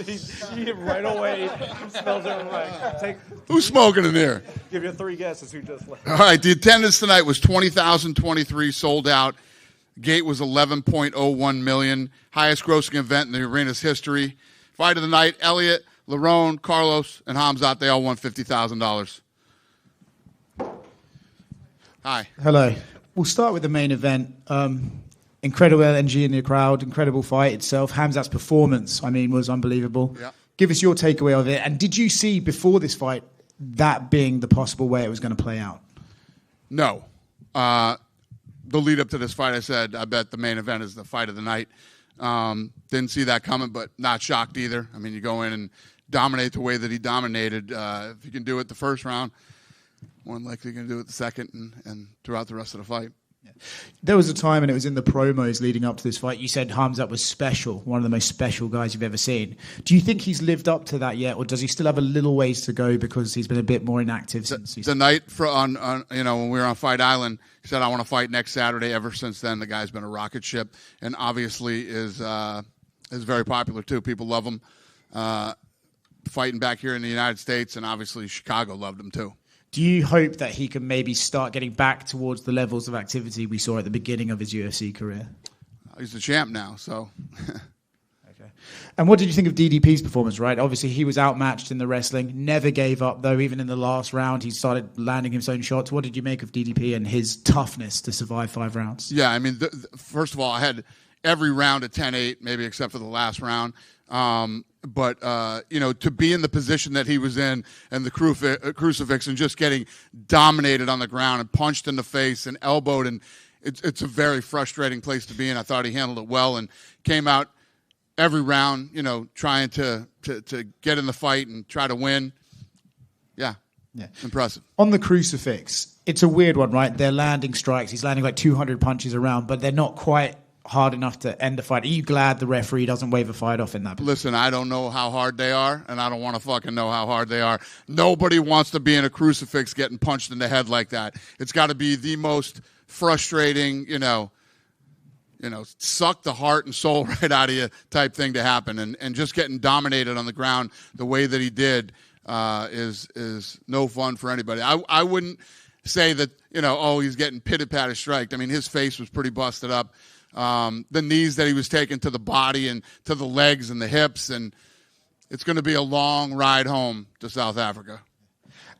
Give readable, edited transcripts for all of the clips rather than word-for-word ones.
he right away smells it like, who's smoking in there? Give you 3 guesses who just left. All right, the attendance tonight was 20,023, sold out. Gate was 11.01 million, highest grossing event in the arena's history. Fight of the night, Elliot, Lerone, Carlos, and Hamzat, they all won $50,000. Hi. Hello. We'll start with the main event. Incredible energy in the crowd, incredible fight itself. Hamzat's performance, was unbelievable. Yeah. Give us your takeaway of it. And did you see before this fight that being the possible way it was going to play out? No. The lead up to this fight, I said, I bet the main event is the fight of the night. Didn't see that coming, but not shocked either. You go in and dominate the way that he dominated. If you can do it the first round, more than likely you can do it the second and throughout the rest of the fight. Yeah. There was a time, and it was in the promos leading up to this fight, you said Hamzat was special, one of the most special guys you've ever seen. Do you think he's lived up to that yet, or does he still have a little ways to go because he's been a bit more inactive since the night on when we were on Fight Island, he said, I want to fight next Saturday. Ever since then, the guy's been a rocket ship, and obviously is very popular too. People love him. Fighting back here in the United States, and obviously Chicago loved him too. Do you hope that he can maybe start getting back towards the levels of activity we saw at the beginning of his UFC career? He's the champ now, so. Okay. And what did you think of DDP's performance, right? Obviously, he was outmatched in the wrestling, never gave up, though. Even in the last round, he started landing his own shots. What did you make of DDP and his toughness to survive 5 rounds? Yeah, first of all, I had every round at 10-8, maybe except for the last round. But to be in the position that he was in and the crucifix and just getting dominated on the ground and punched in the face and elbowed, and it's a very frustrating place to be in. I thought he handled it well and came out every round, trying to get in the fight and try to win. Yeah. Impressive. On the crucifix, it's a weird one, right? They're landing strikes. He's landing like 200 punches around, but they're not quite hard enough to end the fight. Are you glad the referee doesn't wave a fight off in that position? Listen, I don't know how hard they are, and I don't want to fucking know how hard they are. Nobody wants to be in a crucifix getting punched in the head like that. It's got to be the most frustrating, suck the heart and soul right out of you type thing to happen. And just getting dominated on the ground the way that he did is no fun for anybody. I wouldn't say that, he's getting pitted-patted striked. His face was pretty busted up. The knees that he was taking to the body and to the legs and the hips, and it's going to be a long ride home to South Africa.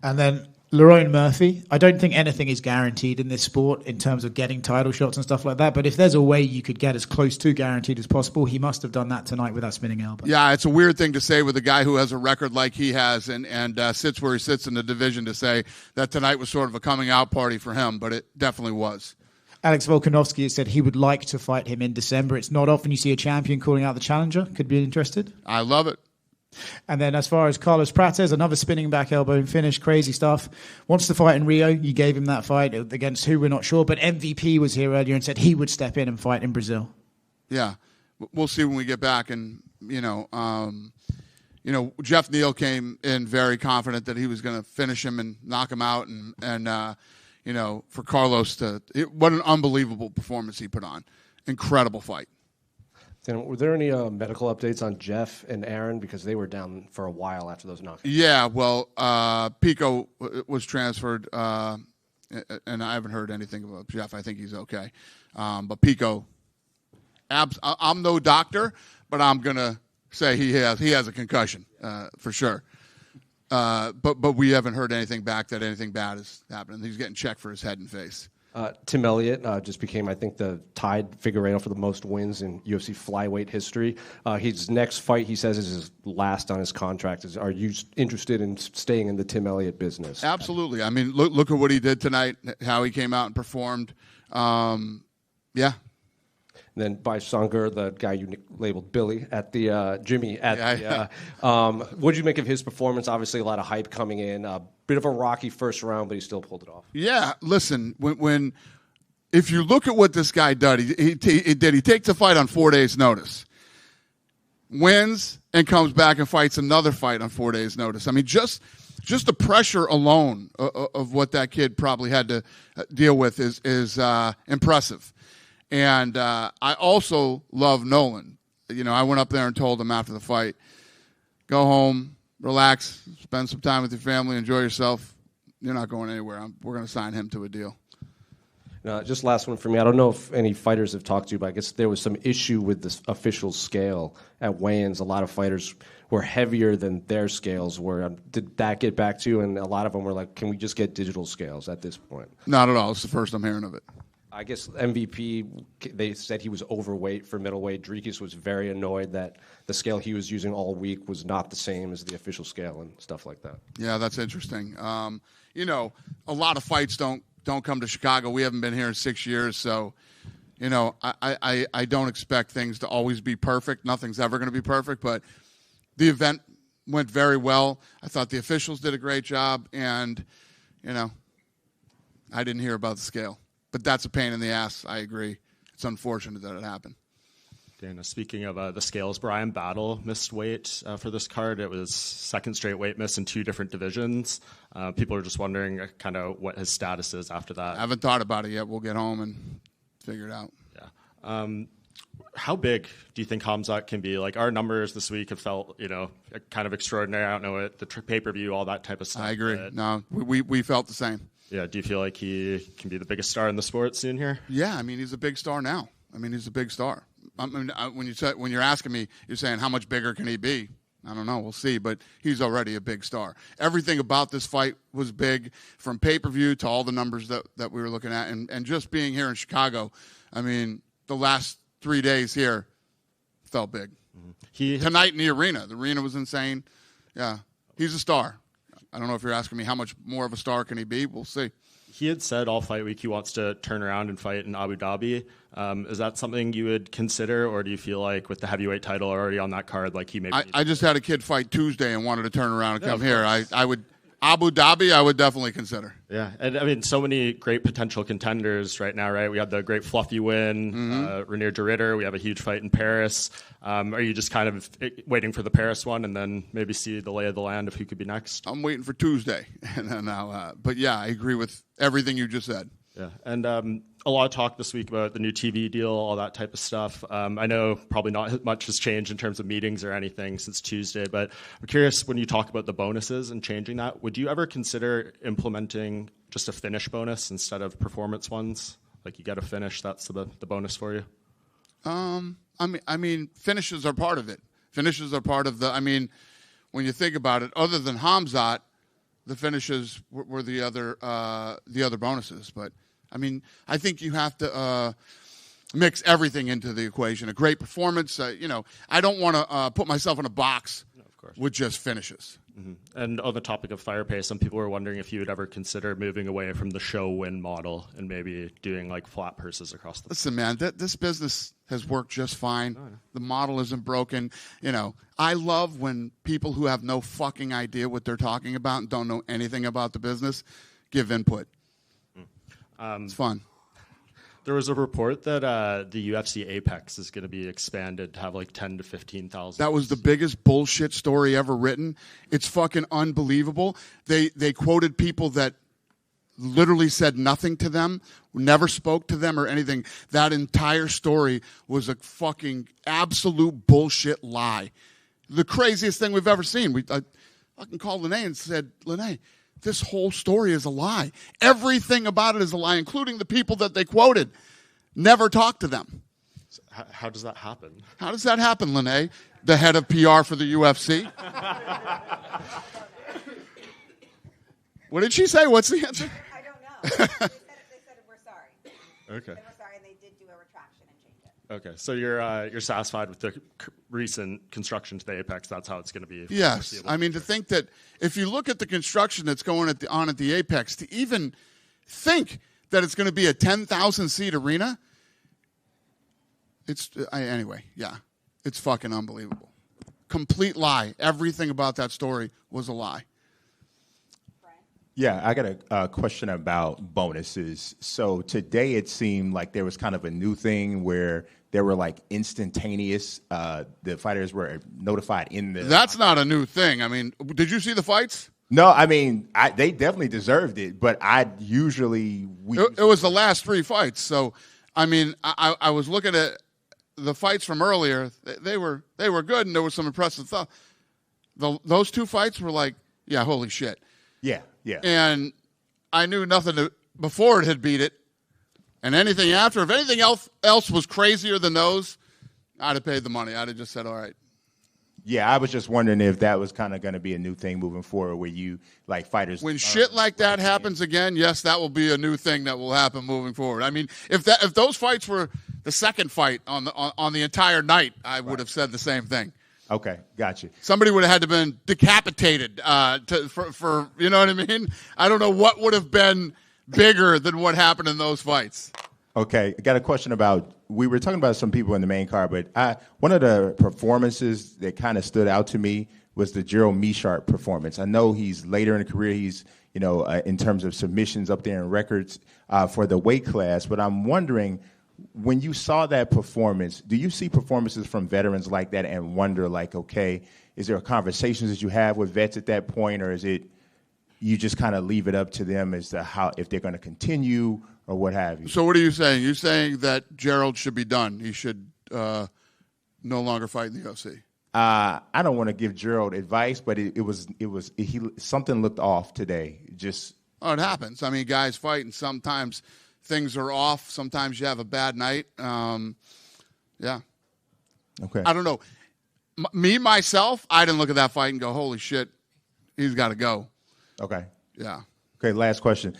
And then Lerone Murphy, I don't think anything is guaranteed in this sport in terms of getting title shots and stuff like that, but if there's a way you could get as close to guaranteed as possible, he must have done that tonight with that spinning elbow. Yeah, it's a weird thing to say with a guy who has a record like he has and sits where he sits in the division, to say that tonight was sort of a coming out party for him, but it definitely was. Alex Volkanovski has said he would like to fight him in December. It's not often you see a champion calling out the challenger. Could be interested. I love it. And then as far as Carlos Prates, another spinning back elbow and finish, crazy stuff. Wants to fight in Rio. You gave him that fight against who, we're not sure. But MVP was here earlier and said he would step in and fight in Brazil. Yeah. We'll see when we get back. And, Jeff Neal came in very confident that he was going to finish him and knock him out. And for Carlos what an unbelievable performance he put on. Incredible fight. Dan, were there any medical updates on Jeff and Aaron, because they were down for a while after those knockouts? Yeah, well, Pico was transferred, and I haven't heard anything about Jeff. I think he's okay. But Pico, I'm no doctor, but I'm going to say he has a concussion for sure. But we haven't heard anything back that anything bad is happening. He's getting checked for his head and face. Tim Elliott just became, I think, the tied Figueiredo for the most wins in UFC flyweight history. His next fight, he says, is his last on his contract. Are you interested in staying in the Tim Elliott business? Absolutely. Look at what he did tonight, how he came out and performed. Yeah. And then by Songer, the guy you labeled Billy at the Jimmy at what did you make of his performance? Obviously, a lot of hype coming in. Bit of a rocky first round, but he still pulled it off. Yeah, listen, if you look at what this guy did, he takes a fight on 4 days' notice, wins, and comes back and fights another fight on 4 days' notice. Just the pressure alone of what that kid probably had to deal with is impressive. And I also love Nolan. I went up there and told him after the fight, go home, relax, spend some time with your family, enjoy yourself. You're not going anywhere. We're going to sign him to a deal. Just last one for me. I don't know if any fighters have talked to you, but I guess there was some issue with this official scale at weigh-ins. A lot of fighters were heavier than their scales were. Did that get back to you? And a lot of them were like, can we just get digital scales at this point? Not at all. It's the first I'm hearing of it. I guess MVP, they said he was overweight for middleweight. Dricus was very annoyed that the scale he was using all week was not the same as the official scale and stuff like that. Yeah, that's interesting. A lot of fights don't come to Chicago. We haven't been here in 6 years, so I don't expect things to always be perfect. Nothing's ever going to be perfect, but the event went very well. I thought the officials did a great job, and I didn't hear about the scale. But that's a pain in the ass. I agree. It's unfortunate that it happened. Dana, speaking of the scales, Brian Battle missed weight for this card. It was second straight weight miss in 2 different divisions. People are just wondering kind of what his status is after that. I haven't thought about it yet. We'll get home and figure it out. Yeah. How big do you think Khamzat can be? Like, our numbers this week have felt, kind of extraordinary. I don't know it, the pay-per-view, all that type of stuff. I agree. No, we felt the same. Yeah. Do you feel like he can be the biggest star in the sport soon here? Yeah. I mean, he's a big star now. He's a big star. When you're asking me, you're saying how much bigger can he be? I don't know. We'll see. But he's already a big star. Everything about this fight was big, from pay-per-view to all the numbers that we were looking at. And just being here in Chicago, the last 3 days here felt big. Mm-hmm. Tonight in the arena was insane. Yeah, he's a star. I don't know if you're asking me how much more of a star can he be. We'll see. He had said all fight week he wants to turn around and fight in Abu Dhabi. Is that something you would consider, or do you feel like with the heavyweight title already on that card, like he maybe? I just had a kid fight Tuesday and wanted to turn around and come here. I would Abu Dhabi. I would definitely consider. Yeah, and so many great potential contenders right now, right? We had the great Fluffy win, Renier de Ridder. We have a huge fight in Paris. Are you just kind of waiting for the Paris one and then maybe see the lay of the land of who could be next? I'm waiting for Tuesday, but yeah, I agree with everything you just said. Yeah, and a lot of talk this week about the new TV deal, all that type of stuff. I know probably not much has changed in terms of meetings or anything since Tuesday, but I'm curious, when you talk about the bonuses and changing that, would you ever consider implementing just a finish bonus instead of performance ones? Like, you get a finish, that's the bonus for you? Finishes are part of it. Finishes are part of when you think about it, other than Khamzat, the finishes were the other bonuses. But I think you have to mix everything into the equation. A great performance. I don't want to put myself in a box with just finishes. Mm-hmm. And on the topic of fire pay, some people were wondering if you would ever consider moving away from the show win model and maybe doing like flat purses across the. Listen, man, this business has worked just fine. Oh, yeah. The model isn't broken. I love when people who have no fucking idea what they're talking about and don't know anything about the business give input. It's fun. There was a report that the UFC Apex is going to be expanded to have like 10 to 15,000. That was the biggest bullshit story ever written. It's fucking unbelievable. They quoted people that literally said nothing to them, never spoke to them or anything. That entire story was a fucking absolute bullshit lie. The craziest thing we've ever seen. I fucking called Lene and said, Lene, this whole story is a lie. Everything about it is a lie, including the people that they quoted. Never talked to them. So how does that happen? How does that happen, Lene, the head of PR for the UFC? What did she say? What's the answer? I don't know. They said we're sorry. Okay. They were sorry, and they did do a retraction and change it. Okay, so you're satisfied with the recent construction to the Apex? That's how it's going to be. Yes, to think that if you look at the construction that's going on at the Apex, to even think that it's going to be a 10,000 seat arena, it's fucking unbelievable. Complete lie. Everything about that story was a lie. Yeah, I got a question about bonuses. So today it seemed like there was kind of a new thing where there were like instantaneous, the fighters were notified in the... That's not a new thing. Did you see the fights? No, they definitely deserved it, but It was the last 3 fights. So, I was looking at the fights from earlier, they were good, and there was some impressive stuff. Those two fights were like, yeah, holy shit. Yeah. And I knew nothing before it had beat it, and anything after. If anything else was crazier than those, I'd have paid the money. I'd have just said, all right. Yeah, I was just wondering if that was kind of going to be a new thing moving forward, where you like fighters. When shit like that happens again, yes, that will be a new thing that will happen moving forward. I mean, if those fights were the second fight on the entire night, I would have said the same thing. Okay, gotcha. Somebody would have had to been decapitated for you know what I mean? I don't know what would have been bigger than what happened in those fights. Okay, I got a question about, we were talking about some people in the main card, but one of the performances that kind of stood out to me was the Gerald Meerschaert performance. I know he's later in the career, he's, in terms of submissions up there in records for the weight class, but I'm wondering, when you saw that performance, do you see performances from veterans like that and wonder, like, okay, is there conversations that you have with vets at that point, or is it you just kind of leave it up to them as to how, if they're going to continue or what have you? So what are you saying? You're saying that Gerald should be done. He should no longer fight in the UFC. I don't want to give Gerald advice, but something looked off today. It happens. I mean, guys fight, and sometimes things are off. Sometimes you have a bad night. Yeah. Okay. I don't know. Myself, I didn't look at that fight and go, holy shit, he's got to go. Okay. Yeah. Okay, last question.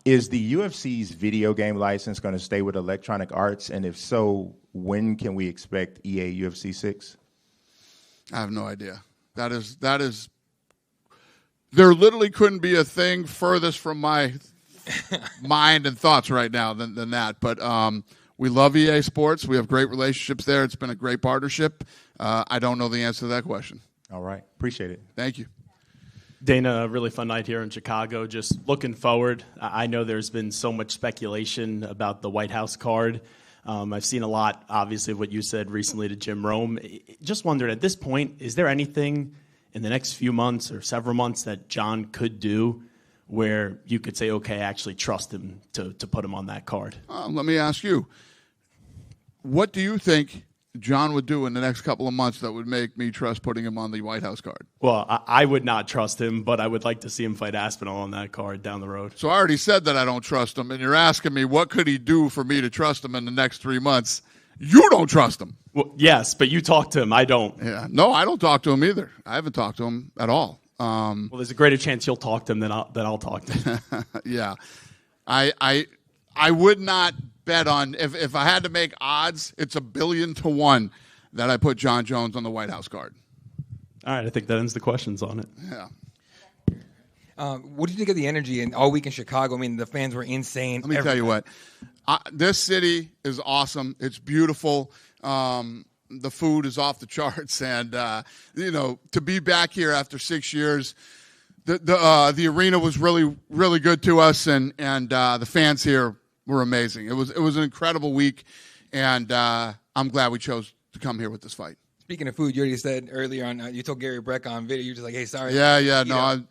Is the UFC's video game license going to stay with Electronic Arts? And if so, when can we expect EA UFC 6? I have no idea. That is. There literally couldn't be a thing furthest from my mind and thoughts right now than that. But we love EA Sports. We have great relationships there. It's been a great partnership. I don't know the answer to that question. All right. Appreciate it. Thank you. Dana, a really fun night here in Chicago. Just looking forward, I know there's been so much speculation about the White House card. I've seen a lot, obviously, of what you said recently to Jim Rome. Just wondered, at this point, is there anything in the next few months or several months that John could do where you could say, okay, I actually trust him to put him on that card? Let me ask you, what do you think John would do in the next couple of months that would make me trust putting him on the White House card? Well, I would not trust him, but I would like to see him fight Aspinall on that card down the road. So I already said that I don't trust him, and you're asking me what could he do for me to trust him in the next 3 months. You don't trust him. Well, yes, but you talk to him. I don't. Yeah, no, I don't talk to him either. I haven't talked to him at all. Well, there's a greater chance you'll talk to him than I'll talk to him. Yeah, I would not bet on, if I had to make odds, it's 1,000,000,000 to 1 that I put John Jones on the White House card. All right, I think that ends the questions on it. Yeah. What do you think of the energy all week in Chicago? I mean, the fans were insane. Let me tell you what. This city is awesome. It's beautiful. The food is off the charts. And, to be back here after 6 years, the arena was really, really good to us. And the fans here were amazing. It was an incredible week. And I'm glad we chose to come here with this fight. Speaking of food, you already said earlier on, you told Gary Breck on video, you're just like, hey, sorry. Yeah, no.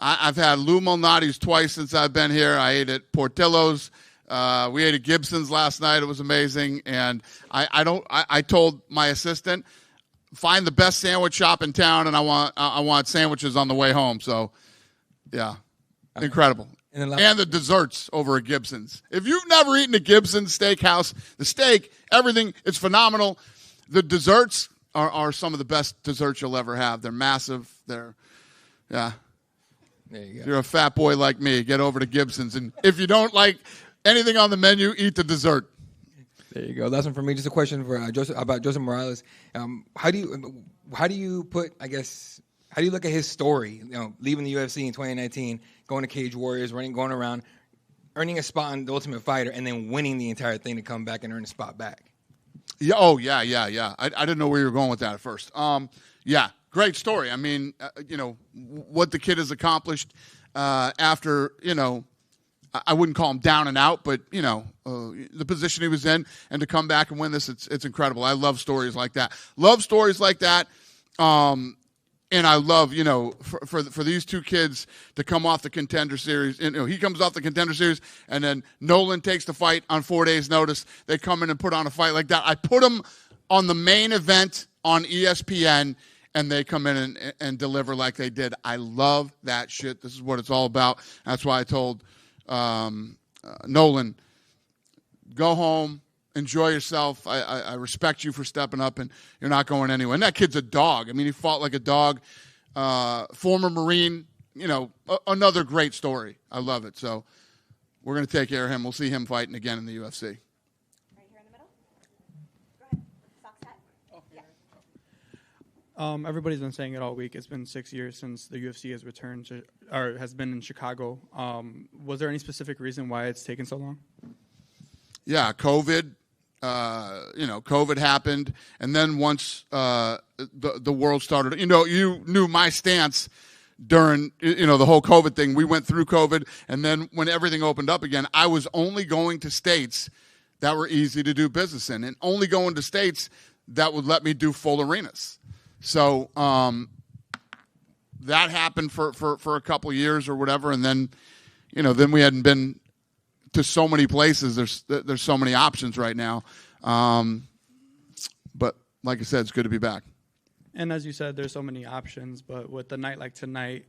I've had Lou Malnati's twice since I've been here. I ate at Portillo's. We ate at Gibson's last night. It was amazing. And I told my assistant, find the best sandwich shop in town, and I want sandwiches on the way home. So, yeah, incredible. And the desserts over at Gibson's. If you've never eaten at Gibson's Steakhouse, the steak, everything, it's phenomenal. The desserts are some of the best desserts you'll ever have. They're massive. Yeah. There you go. If you're a fat boy like me, get over to Gibson's. And if you don't like anything on the menu, eat the dessert. There you go. Last one for me. Just a question for about Joseph Morales. How do you look at his story? Leaving the UFC in 2019, going to Cage Warriors, going around, earning a spot on The Ultimate Fighter, and then winning the entire thing to come back and earn a spot back. Yeah. Oh, yeah. I didn't know where you were going with that at first. Yeah. Great story. I mean, what the kid has accomplished after, I wouldn't call him down and out, but, the position he was in, and to come back and win this, it's incredible. I love stories like that. And I love, for these two kids to come off the Contender Series. He comes off the Contender Series, and then Nolan takes the fight on 4 days' notice. They come in and put on a fight like that. I put him on the main event on ESPN, and they come in and deliver like they did. I love that shit. This is what it's all about. That's why I told Nolan, go home, enjoy yourself. I respect you for stepping up, and you're not going anywhere. And that kid's a dog. I mean, he fought like a dog. Former Marine, another great story. I love it. So we're going to take care of him. We'll see him fighting again in the UFC. Right here in the middle. Go ahead. Sock's hat. Oh, yeah. Everybody's been saying it all week. It's been 6 years since the UFC has returned to, or has been in Chicago. Was there any specific reason why it's taken so long? Yeah, COVID. COVID happened, and then once the world started, you knew my stance during the whole COVID thing. We went through COVID, and then when everything opened up again, I was only going to states that were easy to do business in, and only going to states that would let me do full arenas. So that happened for a couple of years or whatever, and then then we hadn't been to so many places. There's so many options right now. But like I said, it's good to be back. And as you said, there's so many options, but with a night like tonight,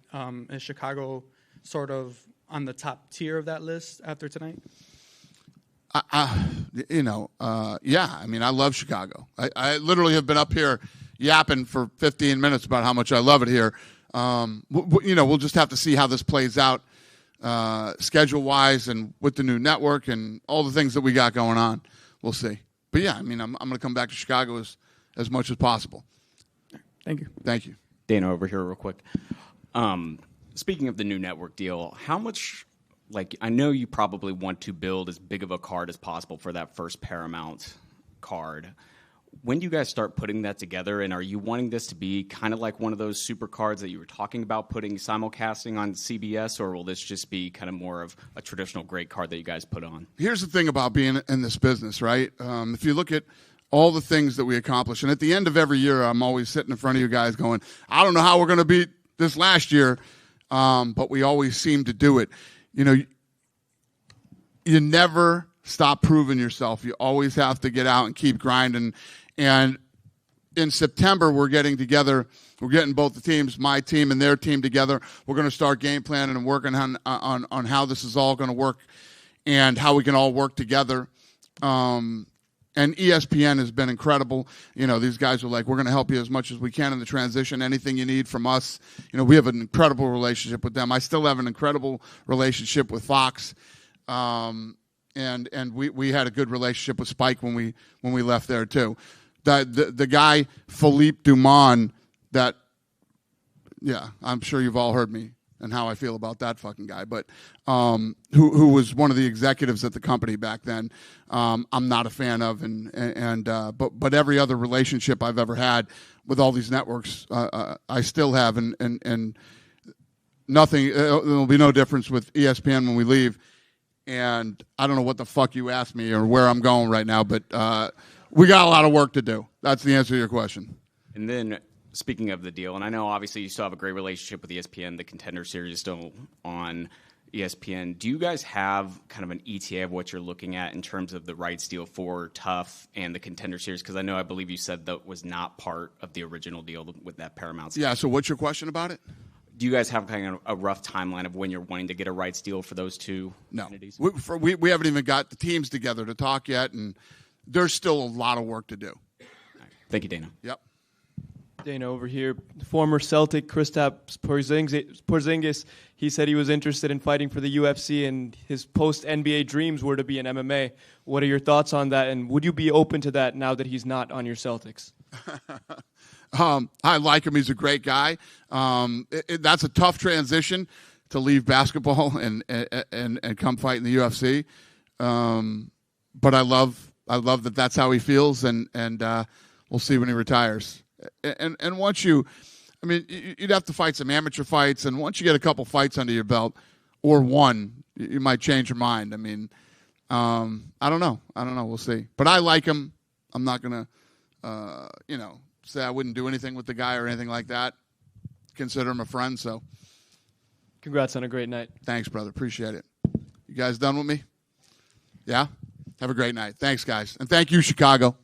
is Chicago sort of on the top tier of that list after tonight? Yeah. I mean, I love Chicago. I literally have been up here yapping for 15 minutes about how much I love it here. We'll just have to see how this plays out. Schedule-wise and with the new network and all the things that we got going on. We'll see. But, yeah, I mean, I'm going to come back to Chicago as much as possible. Thank you. Thank you. Dana over here real quick. Speaking of the new network deal, how much, I know you probably want to build as big of a card as possible for that first Paramount card. When do you guys start putting that together, and are you wanting this to be kind of like one of those super cards that you were talking about putting simulcasting on CBS, or will this just be kind of more of a traditional great card that you guys put on? Here's the thing about being in this business, right? If you look at all the things that we accomplish, and at the end of every year, I'm always sitting in front of you guys going, I don't know how we're going to beat this last year, but we always seem to do it. You never stop proving yourself. You always have to get out and keep grinding. And in September, we're getting together. We're getting both the teams, my team and their team, together. We're going to start game planning and working on how this is all going to work and how we can all work together. And ESPN has been incredible. These guys are like, we're going to help you as much as we can in the transition. Anything you need from us. We have an incredible relationship with them. I still have an incredible relationship with Fox. And we had a good relationship with Spike when we left there too. The guy Philippe Dumont, I'm sure you've all heard me and how I feel about that fucking guy, but who was one of the executives at the company back then, I'm not a fan of, but every other relationship I've ever had with all these networks, I still have, and nothing. There'll be no difference with ESPN when we leave. And I don't know what the fuck you asked me or where I'm going right now, but we got a lot of work to do. That's the answer to your question. And then, speaking of the deal, and I know obviously you still have a great relationship with ESPN. The Contender Series is still on ESPN. Do you guys have kind of an ETA of what you're looking at in terms of the rights deal for Tough and the Contender Series? Because I believe you said that was not part of the original deal with that Paramount. Yeah, so what's your question about it? Do you guys have kind of a rough timeline of when you're wanting to get a rights deal for those two entities? We haven't even got the teams together to talk yet, and there's still a lot of work to do. Right. Thank you, Dana. Yep. Dana over here. Former Celtic Kristaps Porzingis, he said he was interested in fighting for the UFC, and his post-NBA dreams were to be in MMA. What are your thoughts on that, and would you be open to that now that he's not on your Celtics? I like him. He's a great guy. That's a tough transition to leave basketball and come fight in the UFC. But I love that that's how he feels, and we'll see when he retires. And once you'd have to fight some amateur fights, and once you get a couple fights under your belt, or one, you might change your mind. I don't know. We'll see. But I like him. I'm not gonna, say I wouldn't do anything with the guy or anything like that. Consider him a friend. So, congrats on a great night. Thanks, brother. Appreciate it. You guys done with me? Yeah. Have a great night. Thanks, guys, and thank you, Chicago.